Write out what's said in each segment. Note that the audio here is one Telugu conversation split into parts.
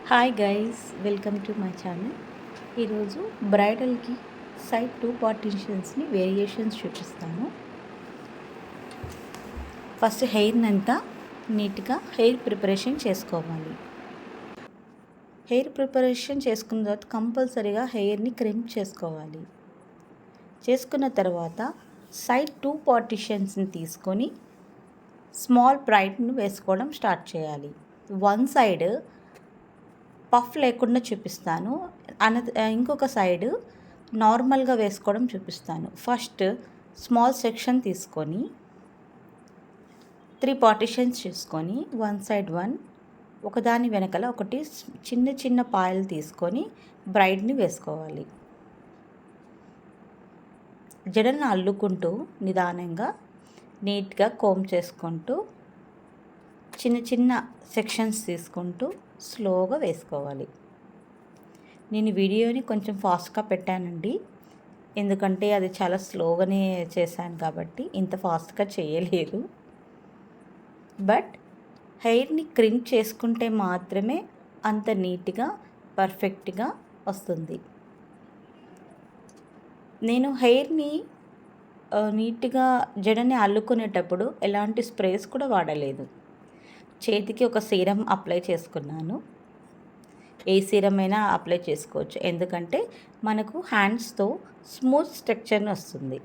Hi guys, welcome to my channel. ఈరోజు బ్రైడల్కి సైడ్ 2 పార్టిషన్స్ని వేరియేషన్స్ చూపిస్తాను. ఫస్ట్ హెయిర్ని అంతా నీట్గా హెయిర్ ప్రిపరేషన్ చేసుకోవాలి. హెయిర్ ప్రిపరేషన్ చేసుకున్న తర్వాత కంపల్సరీగా హెయిర్ని క్రింప్ చేసుకోవాలి. చేసుకున్న తర్వాత సైడ్ 2 పార్టిషన్స్ని తీసుకొని స్మాల్ బ్రైడ్ని వేసుకోవడం స్టార్ట్ చేయాలి. వన్ సైడ్ పఫ్ లేకుండా చూపిస్తాను, ఇంకొక సైడ్ నార్మల్గా వేసుకోవడం చూపిస్తాను. ఫస్ట్ స్మాల్ సెక్షన్ తీసుకొని 3 పార్టిషన్స్ చేసుకొని వన్ సైడ్ వన్, ఒకదాని వెనకాల ఒకటి చిన్న చిన్న పాయలు తీసుకొని బ్రైడ్ని వేసుకోవాలి. జడను అల్లుకుంటూ నిదానంగా నీట్గా కోమ్ చేసుకుంటూ చిన్న చిన్న సెక్షన్స్ తీసుకుంటూ స్లోగా వేసుకోవాలి. నేను వీడియోని కొంచెం ఫాస్ట్గా పెట్టానండి, ఎందుకంటే అది చాలా స్లోగానే చేశాను కాబట్టి ఇంత ఫాస్ట్గా చేయలేదు. బట్ హెయిర్ని క్రింప్ చేసుకుంటే మాత్రమే అంత నీట్గా పర్ఫెక్ట్గా వస్తుంది. నేను హెయిర్ని నీట్గా జడని అల్లుకునేటప్పుడు ఎలాంటి స్ప్రేస్ కూడా వాడలేదు. చేతికి ఒక సీరం అప్లై చేసుకున్నాను. ఏ సీరం అయినా అప్లై చేసుకోవచ్చు, ఎందుకంటే మనకు హ్యాండ్స్తో స్మూత్ స్ట్రక్చర్ని వస్తుంది.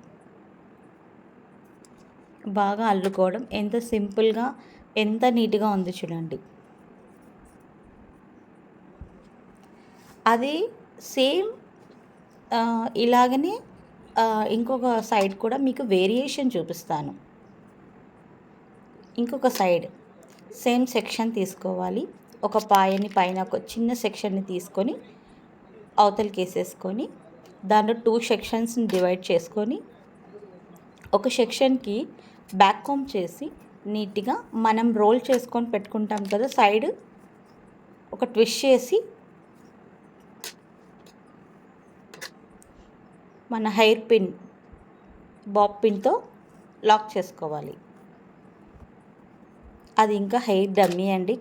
బాగా అల్లుకోవడం ఎంత సింపుల్గా, ఎంత నీట్గా ఉంది చూడండి. అది సేమ్ ఇలాగనే ఇంకొక సైడ్ కూడా మీకు వేరియేషన్ చూపిస్తాను. ఇంకొక సైడ్ సేమ్ సెక్షన్ తీసుకోవాలి. ఒక పాయని పైన ఒక చిన్న సెక్షన్ని తీసుకొని అవతలకి వేసేసుకొని దాంట్లో 2 సెక్షన్స్ని డివైడ్ చేసుకొని ఒక సెక్షన్కి బ్యాక్ కామ్ చేసి నీట్గా మనం రోల్ చేసుకొని పెట్టుకుంటాం కదా, సైడ్ ఒక ట్విస్ట్ చేసి మన హెయిర్ పిన్ బాబ్ పిన్తో లాక్ చేసుకోవాలి. అది ఇంకా హెయిర్ డమ్మీ అండి,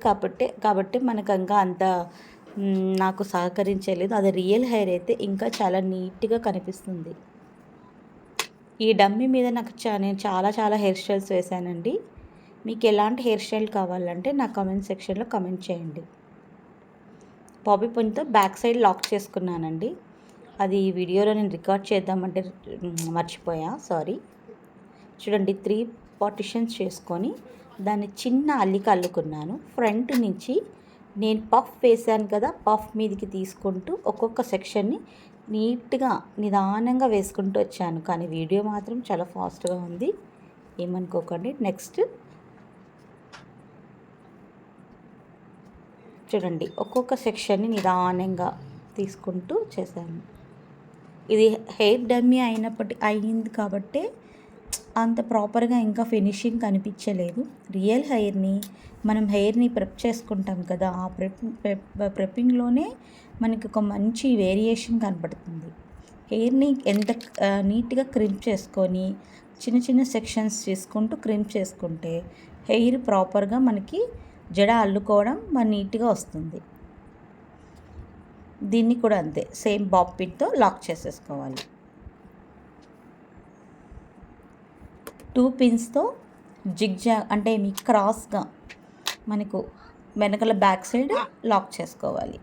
కాబట్టి మనకు ఇంకా అంత నాకు సహకరించలేదు. అది రియల్ హెయిర్ అయితే ఇంకా చాలా నీట్గా కనిపిస్తుంది. ఈ డమ్మీ మీద నేను చాలా హెయిర్ స్టైల్స్ వేశానండి. మీకు ఎలాంటి హెయిర్ స్టైల్ కావాలంటే నా కామెంట్ సెక్షన్లో కమెంట్ చేయండి. బాబీ పిన్తో బ్యాక్ సైడ్ లాక్ చేసుకున్నానండి. అది ఈ వీడియోలో నేను రికార్డ్ చేద్దామంటే మర్చిపోయా, సారీ. చూడండి, 3 పార్టిషన్స్ చేసుకొని దాన్ని చిన్న అల్లిక అల్లుకున్నాను. ఫ్రంట్ నుంచి నేను పఫ్ వేసాను కదా, పఫ్ మీదకి తీసుకుంటూ ఒక్కొక్క సెక్షన్ని నీట్గా నిదానంగా వేసుకుంటూ వచ్చాను. కానీ వీడియో మాత్రం చాలా ఫాస్ట్గా ఉంది, ఏమనుకోకండి. నెక్స్ట్ చూడండి, ఒక్కొక్క సెక్షన్ని నిదానంగా తీసుకుంటూ చేశాను. ఇది హెయిర్ డమ్మీ అయింది కాబట్టి అంత ప్రాపర్గా ఇంకా ఫినిషింగ్ కనిపించలేదు. రియల్ మనం హెయిర్ని ప్రెప్ చేసుకుంటాం కదా, ఆ ప్రెప్పింగ్లోనే మనకి ఒక మంచి వేరియేషన్ కనపడుతుంది. హెయిర్ని ఎంత నీట్గా క్రింప్ చేసుకొని చిన్న చిన్న సెక్షన్స్ చేసుకుంటూ క్రింప్ చేసుకుంటే హెయిర్ ప్రాపర్గా మనకి జడ అల్లుకోవడం నీట్గా వస్తుంది. దీన్ని కూడా అంతే, సేమ్ బాబ్ పిన్తో లాక్ చేసేసుకోవాలి. 2 పిన్స్తో జిగ్జాగ్ అంటే మీ క్రాస్గా మనకు వెనకాల బ్యాక్ సైడ్ లాక్ చేసుకోవాలి.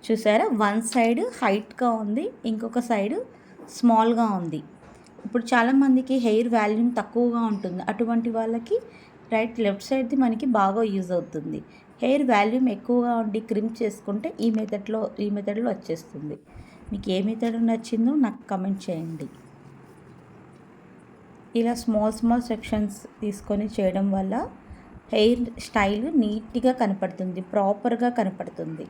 చూసారా, వన్ సైడ్ హైట్గా ఉంది, ఇంకొక సైడ్ స్మాల్గా ఉంది. ఇప్పుడు చాలామందికి హెయిర్ వాల్యూమ్ తక్కువగా ఉంటుంది. అటువంటి వాళ్ళకి లెఫ్ట్ సైడ్ది మనకి బాగా యూజ్ అవుతుంది. హెయిర్ వాల్యూమ్ ఎక్కువగా ఉండి క్రింప్ చేసుకుంటే ఈ మెథడ్లో వచ్చేస్తుంది. మీకు ఏ మెథడ్ నచ్చిందో నాకు కమెంట్ చేయండి. ఇలా స్మాల్ సెక్షన్స్ తీసుకొని చేయడం వల్ల హెయిర్ స్టైల్ నీట్గా కనపడుతుంది, ప్రాపర్గా కనపడుతుంది.